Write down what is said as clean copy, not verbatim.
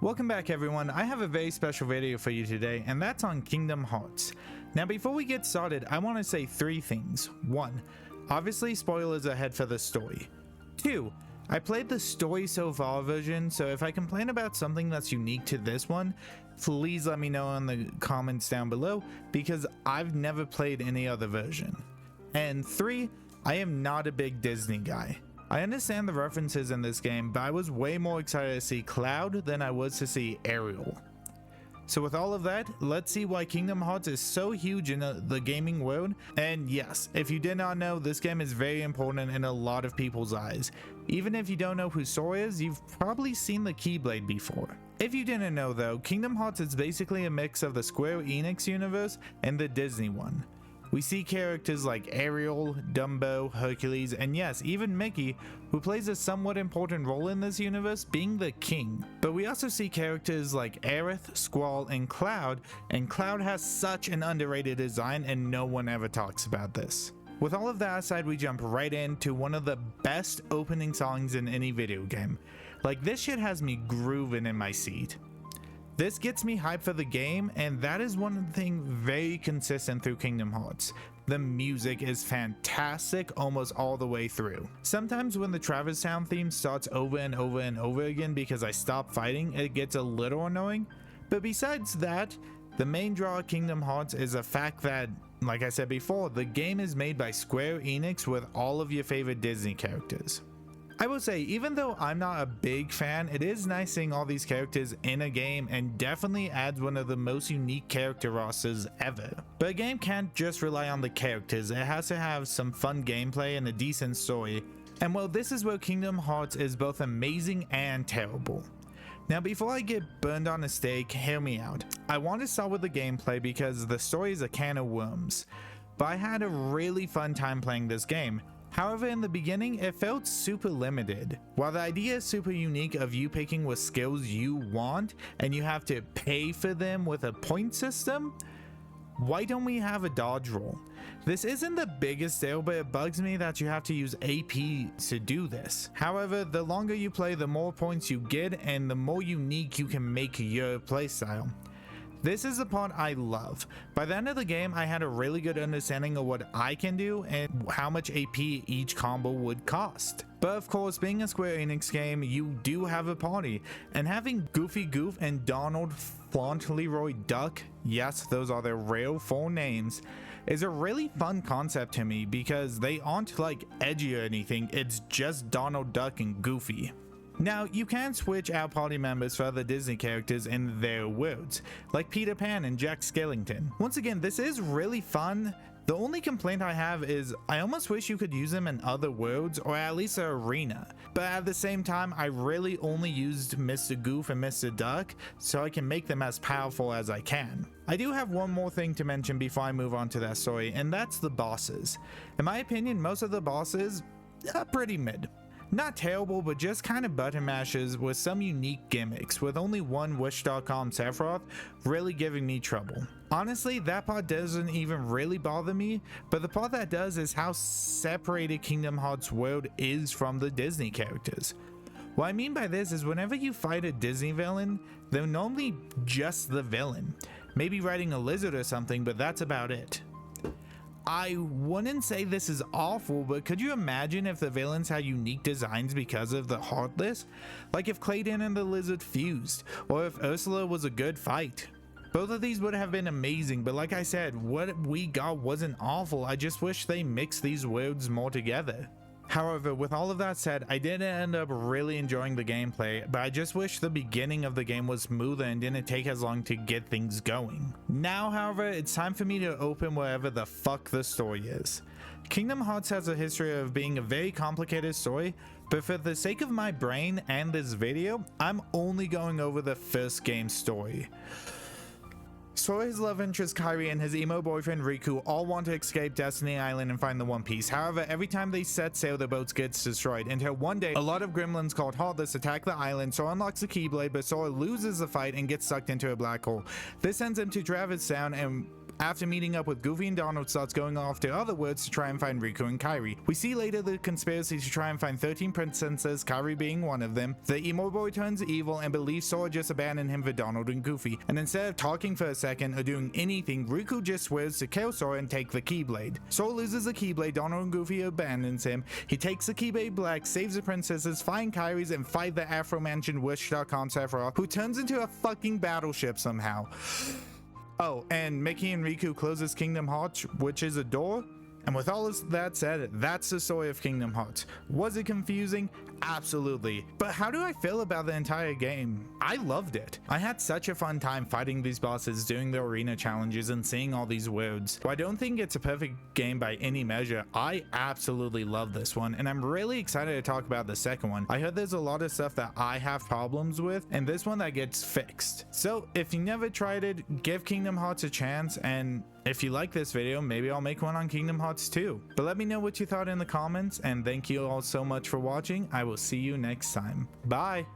Welcome back everyone, I have a very special video for you today, and that's on Kingdom Hearts. Now before we get started, I want to say 3 things. 1. Obviously spoilers ahead for the story. 2. I played the story so far version, so if I complain about something that's unique to this one, please let me know in the comments down below, because I've never played any other version. And 3. I am not a big Disney guy. I understand the references in this game, but I was way more excited to see Cloud than I was to see Ariel. So with all of that, let's see why Kingdom Hearts is so huge in the gaming world. And yes, if you did not know, this game is very important in a lot of people's eyes. Even if you don't know who Sora is, you've probably seen the Keyblade before. If you didn't know though, Kingdom Hearts is basically a mix of the Square Enix universe and the Disney one. We see characters like Ariel, Dumbo, Hercules, and yes, even Mickey, who plays a somewhat important role in this universe, being the king. But we also see characters like Aerith, Squall, and Cloud has such an underrated design and no one ever talks about this. With all of that aside, we jump right into one of the best opening songs in any video game. Like, this shit has me grooving in my seat. This gets me hyped for the game, and that is one thing very consistent through Kingdom Hearts. The music is fantastic almost all the way through. Sometimes when the Traverse Town theme starts over and over and over again because I stop fighting, it gets a little annoying. But besides that, the main draw of Kingdom Hearts is the fact that, like I said before, the game is made by Square Enix with all of your favorite Disney characters. I will say, even though I'm not a big fan, it is nice seeing all these characters in a game and definitely adds one of the most unique character rosters ever. But a game can't just rely on the characters, it has to have some fun gameplay and a decent story. And well, this is where Kingdom Hearts is both amazing and terrible. Now before I get burned on a stake, hear me out. I want to start with the gameplay because the story is a can of worms. But I had a really fun time playing this game. However, in the beginning, it felt super limited. While the idea is super unique of you picking what skills you want and you have to pay for them with a point system, why don't we have a dodge roll? This isn't the biggest deal, but it bugs me that you have to use AP to do this. However, the longer you play, the more points you get and the more unique you can make your playstyle. This is the part I love. By the end of the game, I had a really good understanding of what I can do and how much AP each combo would cost. But of course, being a Square Enix game, you do have a party, and having Goofy Goof and Donald Fauntleroy Duck, yes, those are their real full names, is a really fun concept to me because they aren't like edgy or anything, it's just Donald Duck and Goofy. Now, you can switch out party members for other Disney characters in their worlds, like Peter Pan and Jack Skellington. Once again, this is really fun. The only complaint I have is I almost wish you could use them in other worlds or at least an arena. But at the same time, I really only used Mr. Goof and Mr. Duck so I can make them as powerful as I can. I do have one more thing to mention before I move on to that story, and that's the bosses. In my opinion, most of the bosses are pretty mid. Not terrible, but just kind of button mashes with some unique gimmicks, with only one Wish.com Sephiroth really giving me trouble. Honestly, that part doesn't even really bother me, but the part that does is how separated Kingdom Hearts world is from the Disney characters. What I mean by this is whenever you fight a Disney villain, they're normally just the villain. Maybe riding a lizard or something, but that's about it. I wouldn't say this is awful, but could you imagine if the villains had unique designs because of the Heartless? Like if Clayton and the Lizard fused, or if Ursula was a good fight. Both of these would have been amazing, but like I said, what we got wasn't awful, I just wish they mixed these worlds more together. However, with all of that said, I did end up really enjoying the gameplay, but I just wish the beginning of the game was smoother and didn't take as long to get things going. Now, however, it's time for me to open wherever the fuck the story is. Kingdom Hearts has a history of being a very complicated story, but for the sake of my brain and this video, I'm only going over the first game's story. Sora's love interest Kairi and his emo boyfriend Riku all want to escape Destiny Island and find the One Piece. However, every time they set sail, their boats gets destroyed, until one day a lot of gremlins called Heartless attack the island. Sora unlocks the Keyblade, but Sora loses the fight and gets sucked into a black hole. This sends him to Traverse Town, and After meeting up with Goofy and Donald starts going off to other worlds to try and find Riku and Kairi. We see later the conspiracy to try and find 13 princesses, Kairi being one of them. The emo boy turns evil and believes Sora just abandoned him for Donald and Goofy, and instead of talking for a second or doing anything, Riku just swears to kill Sora and take the Keyblade. Sora loses the Keyblade, Donald and Goofy abandons him. He takes the Keyblade back, saves the princesses, find Kairi's, and fight the aforementioned Wish.com Sephiroth, who turns into a fucking battleship somehow. Oh, and Mickey and Riku closes Kingdom Hearts, which is a door. And with all of that said, that's the story of Kingdom Hearts. Was it confusing? Absolutely. But how do I feel about the entire game? I loved it. I had such a fun time fighting these bosses, doing the arena challenges, and seeing all these worlds. While I don't think it's a perfect game by any measure, I absolutely love this one, and I'm really excited to talk about the second one. I heard there's a lot of stuff that I have problems with, and this one that gets fixed. So if you never tried it, give Kingdom Hearts a chance, and if you like this video, maybe I'll make one on Kingdom Hearts too. But let me know what you thought in the comments, and thank you all so much for watching. I will see you next time. Bye!